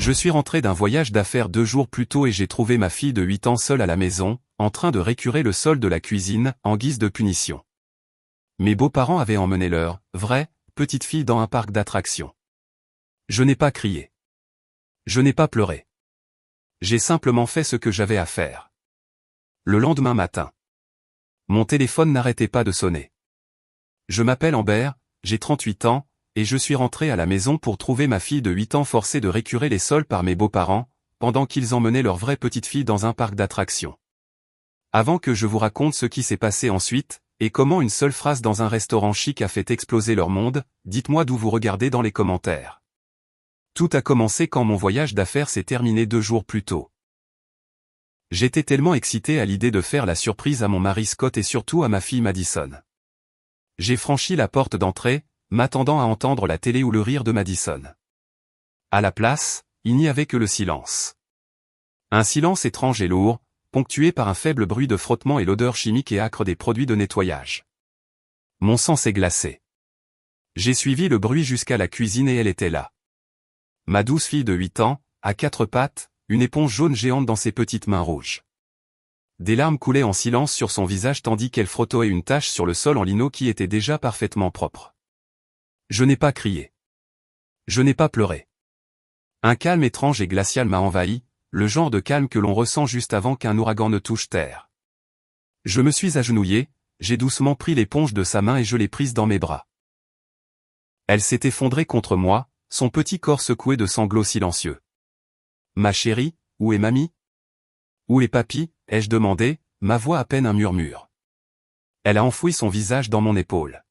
Je suis rentré d'un voyage d'affaires 2 jours plus tôt et j'ai trouvé ma fille de 8 ans seule à la maison, en train de récurer le sol de la cuisine, en guise de punition. Mes beaux-parents avaient emmené leur vraie petite fille dans un parc d'attractions. Je n'ai pas crié. Je n'ai pas pleuré. J'ai simplement fait ce que j'avais à faire. Le lendemain matin, mon téléphone n'arrêtait pas de sonner. Je m'appelle Amber, j'ai 38 ans, et je suis rentré à la maison pour trouver ma fille de 8 ans forcée de récurer les sols par mes beaux-parents, pendant qu'ils emmenaient leur vraie petite fille dans un parc d'attractions. Avant que je vous raconte ce qui s'est passé ensuite, et comment une seule phrase dans un restaurant chic a fait exploser leur monde, dites-moi d'où vous regardez dans les commentaires. Tout a commencé quand mon voyage d'affaires s'est terminé 2 jours plus tôt. J'étais tellement excité à l'idée de faire la surprise à mon mari Scott et surtout à ma fille Madison. J'ai franchi la porte d'entrée, m'attendant à entendre la télé ou le rire de Madison. À la place, il n'y avait que le silence. Un silence étrange et lourd, ponctué par un faible bruit de frottement et l'odeur chimique et âcre des produits de nettoyage. Mon sang s'est glacé. J'ai suivi le bruit jusqu'à la cuisine et elle était là. Ma douce fille de 8 ans, à 4 pattes, une éponge jaune géante dans ses petites mains rouges. Des larmes coulaient en silence sur son visage tandis qu'elle frottait une tache sur le sol en lino qui était déjà parfaitement propre. Je n'ai pas crié. Je n'ai pas pleuré. Un calme étrange et glacial m'a envahi, le genre de calme que l'on ressent juste avant qu'un ouragan ne touche terre. Je me suis agenouillé, j'ai doucement pris l'éponge de sa main et je l'ai prise dans mes bras. Elle s'est effondrée contre moi, son petit corps secoué de sanglots silencieux. Ma chérie, où est mamie? Où est papy? Ai-je demandé, ma voix à peine un murmure. Elle a enfoui son visage dans mon épaule.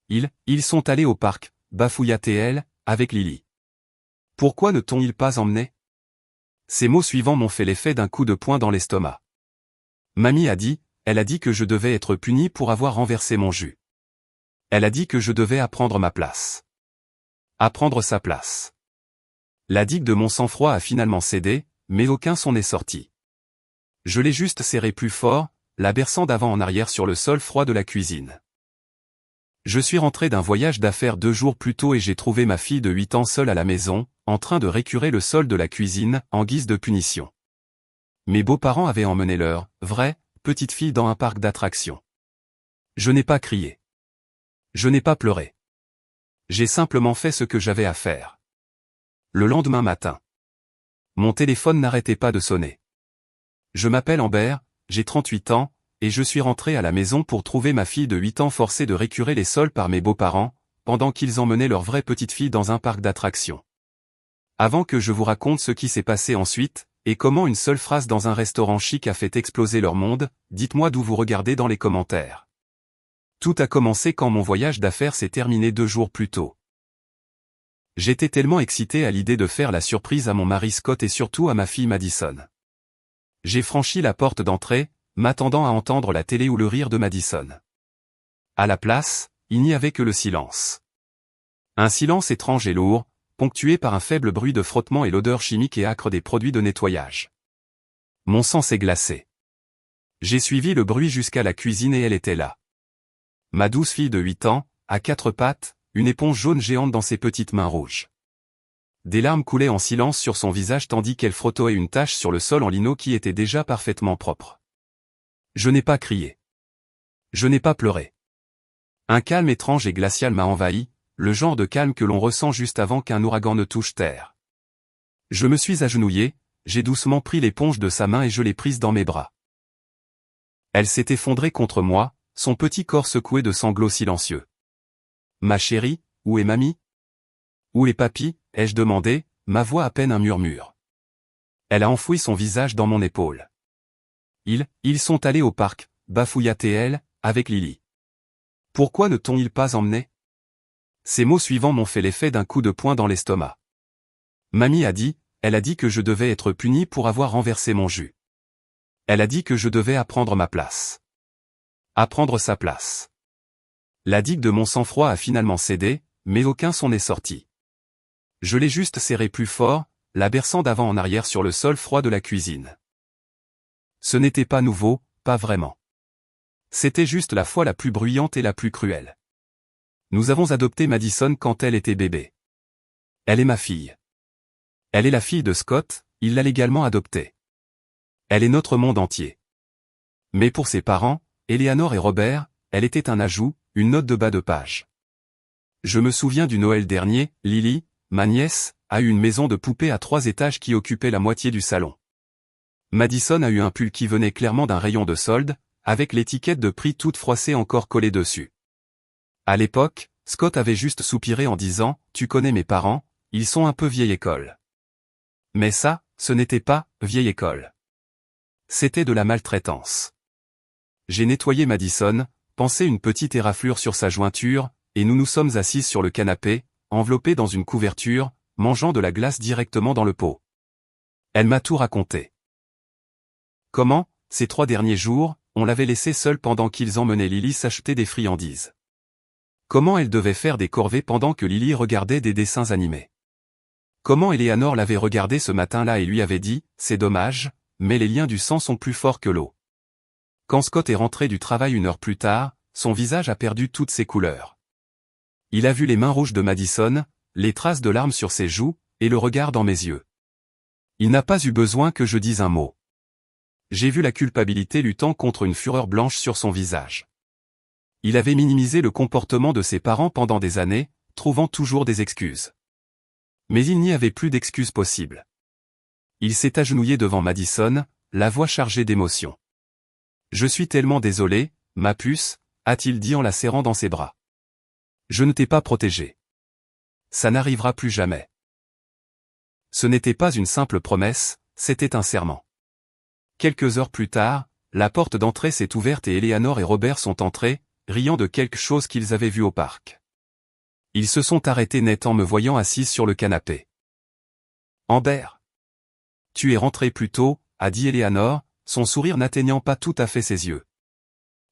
Ils sont allés au parc, bafouilla-t-elle, avec Lily. Pourquoi ne t'ont-ils pas emmené? Ces mots suivants m'ont fait l'effet d'un coup de poing dans l'estomac. Mamie elle a dit que je devais être puni pour avoir renversé mon jus. Elle a dit que je devais apprendre ma place. Apprendre sa place. La digue de mon sang-froid a finalement cédé, mais aucun son n'est sorti. Je l'ai juste serré plus fort, la berçant d'avant en arrière sur le sol froid de la cuisine. Je suis rentré d'un voyage d'affaires 2 jours plus tôt et j'ai trouvé ma fille de 8 ans seule à la maison, en train de récurer le sol de la cuisine, en guise de punition. Mes beaux-parents avaient emmené leur vraie petite fille dans un parc d'attractions. Je n'ai pas crié. Je n'ai pas pleuré. J'ai simplement fait ce que j'avais à faire. Le lendemain matin, mon téléphone n'arrêtait pas de sonner. Je m'appelle Amber, j'ai 38 ans, et je suis rentré à la maison pour trouver ma fille de 8 ans forcée de récurer les sols par mes beaux-parents, pendant qu'ils emmenaient leur vraie petite fille dans un parc d'attractions. Avant que je vous raconte ce qui s'est passé ensuite, et comment une seule phrase dans un restaurant chic a fait exploser leur monde, dites-moi d'où vous regardez dans les commentaires. Tout a commencé quand mon voyage d'affaires s'est terminé 2 jours plus tôt. J'étais tellement excité à l'idée de faire la surprise à mon mari Scott et surtout à ma fille Madison. J'ai franchi la porte d'entrée, m'attendant à entendre la télé ou le rire de Madison. À la place, il n'y avait que le silence. Un silence étrange et lourd, ponctué par un faible bruit de frottement et l'odeur chimique et âcre des produits de nettoyage. Mon sang s'est glacé. J'ai suivi le bruit jusqu'à la cuisine et elle était là. Ma douce fille de 8 ans, à 4 pattes, une éponge jaune géante dans ses petites mains rouges. Des larmes coulaient en silence sur son visage tandis qu'elle frottait une tache sur le sol en lino qui était déjà parfaitement propre. Je n'ai pas crié. Je n'ai pas pleuré. Un calme étrange et glacial m'a envahi, le genre de calme que l'on ressent juste avant qu'un ouragan ne touche terre. Je me suis agenouillé, j'ai doucement pris l'éponge de sa main et je l'ai prise dans mes bras. Elle s'est effondrée contre moi, son petit corps secoué de sanglots silencieux. Ma chérie, où est mamie? Où est papy? Ai-je demandé, ma voix à peine un murmure. Elle a enfoui son visage dans mon épaule. Ils sont allés au parc, bafouilla-t-elle, avec Lily. Pourquoi ne t'ont-ils pas emmené? Ces mots suivants m'ont fait l'effet d'un coup de poing dans l'estomac. Mamie elle a dit que je devais être puni pour avoir renversé mon jus. Elle a dit que je devais apprendre ma place. Apprendre sa place. La digue de mon sang-froid a finalement cédé, mais aucun son n'est sorti. Je l'ai juste serré plus fort, la berçant d'avant en arrière sur le sol froid de la cuisine. Ce n'était pas nouveau, pas vraiment. C'était juste la fois la plus bruyante et la plus cruelle. Nous avons adopté Madison quand elle était bébé. Elle est ma fille. Elle est la fille de Scott, il l'a légalement adoptée. Elle est notre monde entier. Mais pour ses parents, Eleanor et Robert, elle était un ajout, une note de bas de page. Je me souviens du Noël dernier, Lily, ma nièce, a eu une maison de poupée à 3 étages qui occupait la moitié du salon. Madison a eu un pull qui venait clairement d'un rayon de solde, avec l'étiquette de prix toute froissée encore collée dessus. À l'époque, Scott avait juste soupiré en disant « Tu connais mes parents, ils sont un peu vieille école. » Mais ça, ce n'était pas « vieille école ». C'était de la maltraitance. J'ai nettoyé Madison, pensé une petite éraflure sur sa jointure, et nous nous sommes assises sur le canapé, enveloppés dans une couverture, mangeant de la glace directement dans le pot. Elle m'a tout raconté. Comment, ces 3 derniers jours, on l'avait laissée seule pendant qu'ils emmenaient Lily s'acheter des friandises. Comment elle devait faire des corvées pendant que Lily regardait des dessins animés. Comment Eleanor l'avait regardé ce matin-là et lui avait dit « C'est dommage, mais les liens du sang sont plus forts que l'eau ». Quand Scott est rentré du travail 1 heure plus tard, son visage a perdu toutes ses couleurs. Il a vu les mains rouges de Madison, les traces de larmes sur ses joues, et le regard dans mes yeux. Il n'a pas eu besoin que je dise un mot. J'ai vu la culpabilité luttant contre une fureur blanche sur son visage. Il avait minimisé le comportement de ses parents pendant des années, trouvant toujours des excuses. Mais il n'y avait plus d'excuses possibles. Il s'est agenouillé devant Madison, la voix chargée d'émotion. « Je suis tellement désolé, ma puce », a-t-il dit en la serrant dans ses bras. « Je ne t'ai pas protégée. Ça n'arrivera plus jamais. » Ce n'était pas une simple promesse, c'était un serment. Quelques heures plus tard, la porte d'entrée s'est ouverte et Eleanor et Robert sont entrés, riant de quelque chose qu'ils avaient vu au parc. Ils se sont arrêtés net en me voyant assise sur le canapé. « Amber. Tu es rentré plus tôt », a dit Eleanor, son sourire n'atteignant pas tout à fait ses yeux.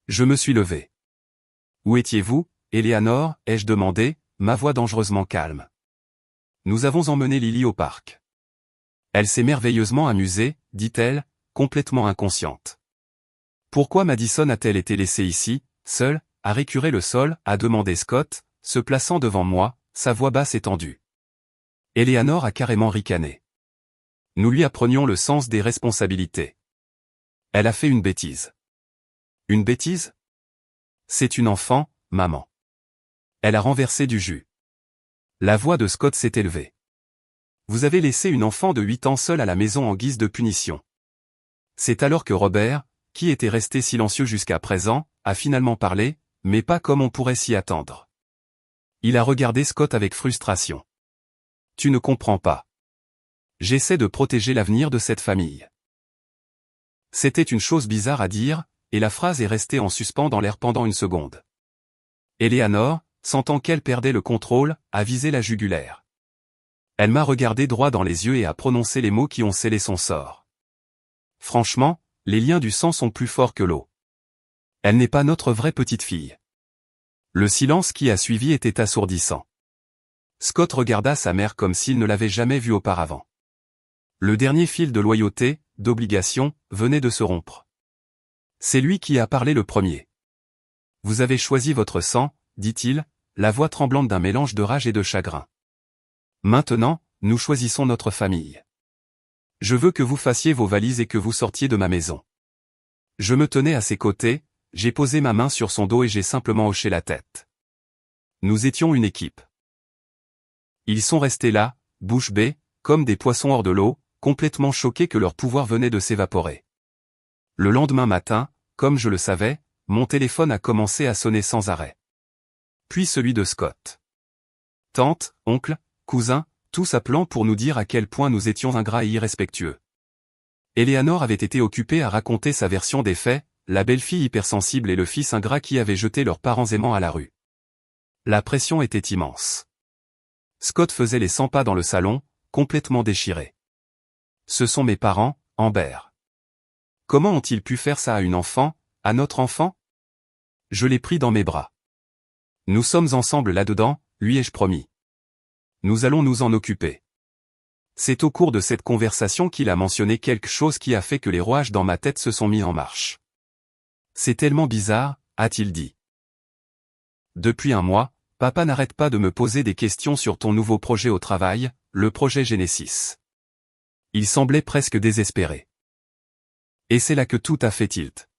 Je me suis levé. « Où étiez-vous, Eleanor » ai-je demandé, ma voix dangereusement calme. « Nous avons emmené Lily au parc. » Elle s'est merveilleusement amusée, dit-elle, complètement inconsciente. « Pourquoi Madison a-t-elle été laissée ici, seule, à récurer le sol » a demandé Scott, se plaçant devant moi, sa voix basse et tendue. Eleanor a carrément ricané. Nous lui apprenions le sens des responsabilités. Elle a fait une bêtise. Une bêtise ? C'est une enfant, maman. Elle a renversé du jus. La voix de Scott s'est élevée. Vous avez laissé une enfant de 8 ans seule à la maison en guise de punition. C'est alors que Robert, qui était resté silencieux jusqu'à présent, a finalement parlé, mais pas comme on pourrait s'y attendre. Il a regardé Scott avec frustration. Tu ne comprends pas. J'essaie de protéger l'avenir de cette famille. C'était une chose bizarre à dire, et la phrase est restée en suspens dans l'air pendant une seconde. Eleanor, sentant qu'elle perdait le contrôle, a visé la jugulaire. Elle m'a regardé droit dans les yeux et a prononcé les mots qui ont scellé son sort. Franchement, les liens du sang sont plus forts que l'eau. Elle n'est pas notre vraie petite fille. Le silence qui a suivi était assourdissant. Scott regarda sa mère comme s'il ne l'avait jamais vue auparavant. Le dernier fil de loyauté, d'obligation, venait de se rompre. C'est lui qui a parlé le premier. Vous avez choisi votre sang, dit-il, la voix tremblante d'un mélange de rage et de chagrin. Maintenant, nous choisissons notre famille. Je veux que vous fassiez vos valises et que vous sortiez de ma maison. Je me tenais à ses côtés, j'ai posé ma main sur son dos et j'ai simplement hoché la tête. Nous étions une équipe. Ils sont restés là, bouche bée, comme des poissons hors de l'eau, complètement choqués que leur pouvoir venait de s'évaporer. Le lendemain matin, comme je le savais, mon téléphone a commencé à sonner sans arrêt. Puis celui de Scott. Tante, oncle, cousin, tous appelant pour nous dire à quel point nous étions ingrats et irrespectueux. Eleanor avait été occupée à raconter sa version des faits, la belle-fille hypersensible et le fils ingrat qui avaient jeté leurs parents aimants à la rue. La pression était immense. Scott faisait les 100 pas dans le salon, complètement déchiré. Ce sont mes parents, Amber. Comment ont-ils pu faire ça à une enfant, à notre enfant? Je l'ai pris dans mes bras. Nous sommes ensemble là-dedans, lui ai-je promis. Nous allons nous en occuper. C'est au cours de cette conversation qu'il a mentionné quelque chose qui a fait que les rouages dans ma tête se sont mis en marche. C'est tellement bizarre, a-t-il dit. Depuis un mois, papa n'arrête pas de me poser des questions sur ton nouveau projet au travail, le projet Genesis. Il semblait presque désespéré. Et c'est là que tout a fait tilt.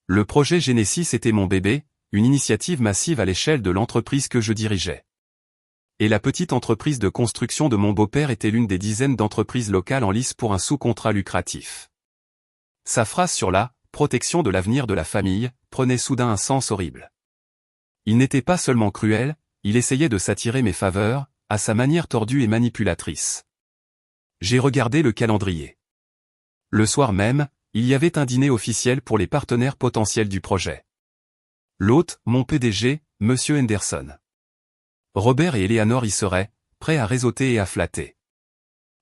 Le projet Genesis était mon bébé, une initiative massive à l'échelle de l'entreprise que je dirigeais. Et la petite entreprise de construction de mon beau-père était l'une des dizaines d'entreprises locales en lice pour un sous-contrat lucratif. Sa phrase sur la « protection de l'avenir de la famille » prenait soudain un sens horrible. Il n'était pas seulement cruel, il essayait de s'attirer mes faveurs, à sa manière tordue et manipulatrice. J'ai regardé le calendrier. Le soir même, il y avait un dîner officiel pour les partenaires potentiels du projet. L'hôte, mon PDG, Monsieur Henderson. Robert et Eleanor y seraient, prêts à réseauter et à flatter.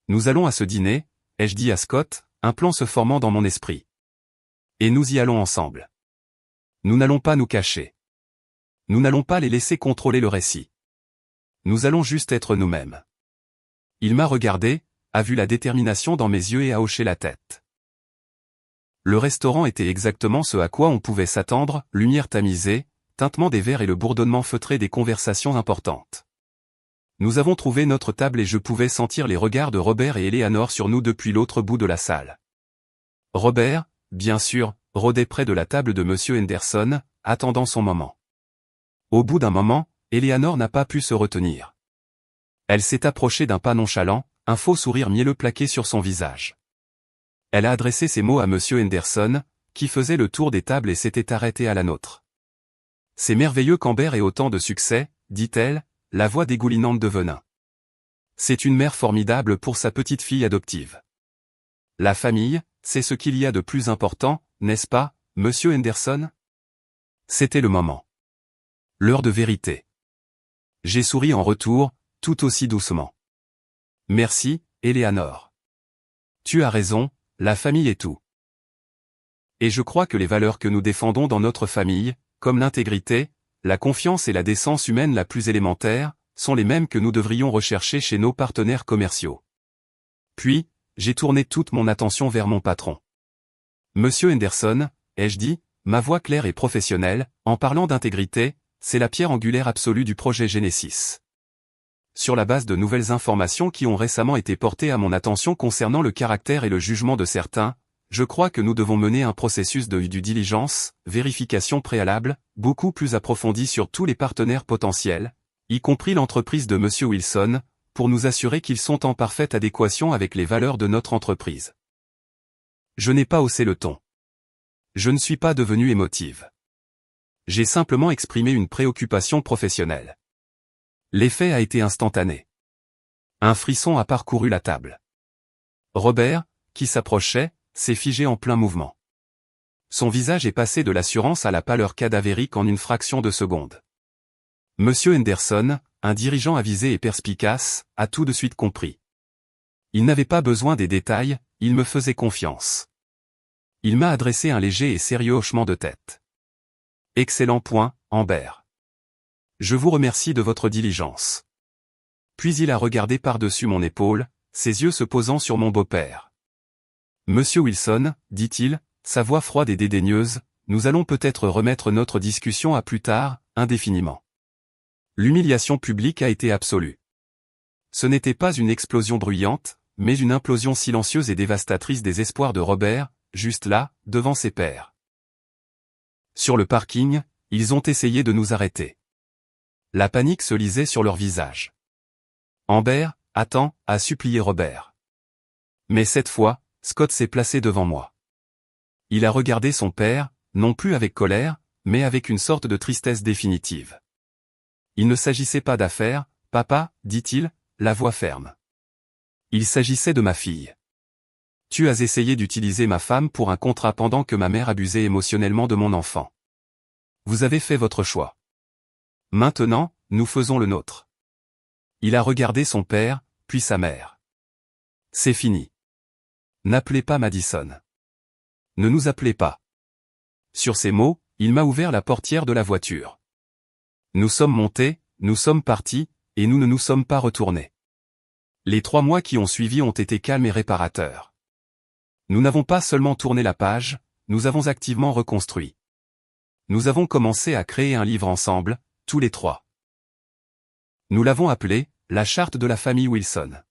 Nous allons à ce dîner, ai-je dit à Scott, un plan se formant dans mon esprit. Et nous y allons ensemble. Nous n'allons pas nous cacher. Nous n'allons pas les laisser contrôler le récit. Nous allons juste être nous-mêmes. Il m'a regardé, a vu la détermination dans mes yeux et a hoché la tête. Le restaurant était exactement ce à quoi on pouvait s'attendre, lumière tamisée, tintement des verres et le bourdonnement feutré des conversations importantes. Nous avons trouvé notre table et je pouvais sentir les regards de Robert et Eleanor sur nous depuis l'autre bout de la salle. Robert, bien sûr, rôdait près de la table de Monsieur Henderson, attendant son moment. Au bout d'un moment, Eleanor n'a pas pu se retenir. Elle s'est approchée d'un pas nonchalant, un faux sourire mielleux plaqué sur son visage. Elle a adressé ces mots à Monsieur Henderson, qui faisait le tour des tables et s'était arrêté à la nôtre. « C'est merveilleux qu'Amber ait autant de succès, dit-elle, la voix dégoulinante de venin. C'est une mère formidable pour sa petite fille adoptive. La famille, c'est ce qu'il y a de plus important, n'est-ce pas, Monsieur Henderson ?» C'était le moment. L'heure de vérité. J'ai souri en retour, tout aussi doucement. « Merci, Eleanor. Tu as raison, la famille est tout. Et je crois que les valeurs que nous défendons dans notre famille, comme l'intégrité, la confiance et la décence humaine la plus élémentaire, sont les mêmes que nous devrions rechercher chez nos partenaires commerciaux. » Puis, j'ai tourné toute mon attention vers mon patron. « Monsieur Henderson, ai-je dit, ma voix claire et professionnelle, en parlant d'intégrité, c'est la pierre angulaire absolue du projet Genesis. Sur la base de nouvelles informations qui ont récemment été portées à mon attention concernant le caractère et le jugement de certains, je crois que nous devons mener un processus de due diligence, vérification préalable, beaucoup plus approfondi sur tous les partenaires potentiels, y compris l'entreprise de Monsieur Wilson, pour nous assurer qu'ils sont en parfaite adéquation avec les valeurs de notre entreprise. » Je n'ai pas haussé le ton. Je ne suis pas devenue émotive. J'ai simplement exprimé une préoccupation professionnelle. L'effet a été instantané. Un frisson a parcouru la table. Robert, qui s'approchait, s'est figé en plein mouvement. Son visage est passé de l'assurance à la pâleur cadavérique en une fraction de seconde. Monsieur Henderson, un dirigeant avisé et perspicace, a tout de suite compris. Il n'avait pas besoin des détails, il me faisait confiance. Il m'a adressé un léger et sérieux hochement de tête. « Excellent point, Amber. Je vous remercie de votre diligence. » Puis il a regardé par-dessus mon épaule, ses yeux se posant sur mon beau-père. « Monsieur Wilson, dit-il, sa voix froide et dédaigneuse, nous allons peut-être remettre notre discussion à plus tard, indéfiniment. » L'humiliation publique a été absolue. Ce n'était pas une explosion bruyante, mais une implosion silencieuse et dévastatrice des espoirs de Robert, juste là, devant ses pairs. Sur le parking, ils ont essayé de nous arrêter. La panique se lisait sur leurs visages. « Amber, attends » a supplié Robert. Mais cette fois, Scott s'est placé devant moi. Il a regardé son père, non plus avec colère, mais avec une sorte de tristesse définitive. Il ne s'agissait pas d'affaires, papa, dit-il, la voix ferme. Il s'agissait de ma fille. Tu as essayé d'utiliser ma femme pour un contrat pendant que ma mère abusait émotionnellement de mon enfant. Vous avez fait votre choix. Maintenant, nous faisons le nôtre. Il a regardé son père, puis sa mère. C'est fini. N'appelez pas Madison. Ne nous appelez pas. Sur ces mots, il m'a ouvert la portière de la voiture. Nous sommes montés, nous sommes partis, et nous ne nous sommes pas retournés. Les 3 mois qui ont suivi ont été calmes et réparateurs. Nous n'avons pas seulement tourné la page, nous avons activement reconstruit. Nous avons commencé à créer un livre ensemble, tous les 3. Nous l'avons appelé « La charte de la famille Wilson ».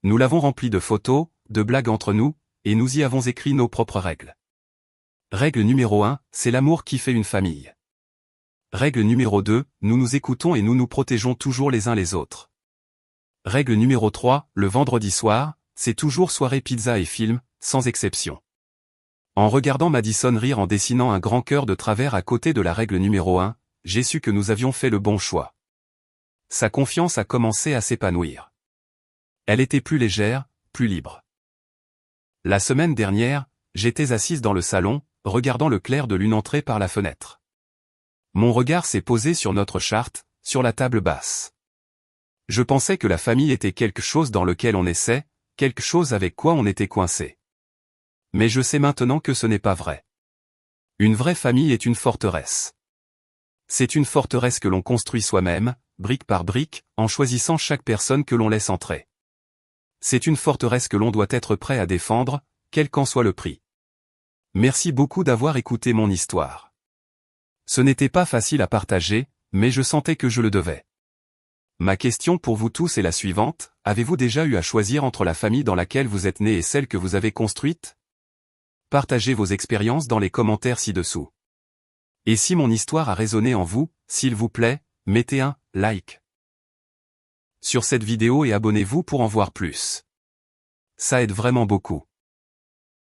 Nous l'avons rempli de photos, de blagues entre nous, et nous y avons écrit nos propres règles. Règle numéro 1, c'est l'amour qui fait une famille. Règle numéro 2, nous nous écoutons et nous nous protégeons toujours les uns les autres. Règle numéro 3, le vendredi soir, c'est toujours soirée pizza et film, sans exception. En regardant Madison rire en dessinant un grand cœur de travers à côté de la règle numéro 1, j'ai su que nous avions fait le bon choix. Sa confiance a commencé à s'épanouir. Elle était plus légère, plus libre. La semaine dernière, j'étais assise dans le salon, regardant le clair de lune entrer par la fenêtre. Mon regard s'est posé sur notre charte, sur la table basse. Je pensais que la famille était quelque chose dans lequel on essaie, quelque chose avec quoi on était coincé. Mais je sais maintenant que ce n'est pas vrai. Une vraie famille est une forteresse. C'est une forteresse que l'on construit soi-même, brique par brique, en choisissant chaque personne que l'on laisse entrer. C'est une forteresse que l'on doit être prêt à défendre, quel qu'en soit le prix. Merci beaucoup d'avoir écouté mon histoire. Ce n'était pas facile à partager, mais je sentais que je le devais. Ma question pour vous tous est la suivante, avez-vous déjà eu à choisir entre la famille dans laquelle vous êtes né et celle que vous avez construite? Partagez vos expériences dans les commentaires ci-dessous. Et si mon histoire a résonné en vous, s'il vous plaît, mettez un like sur cette vidéo et abonnez-vous pour en voir plus. Ça aide vraiment beaucoup.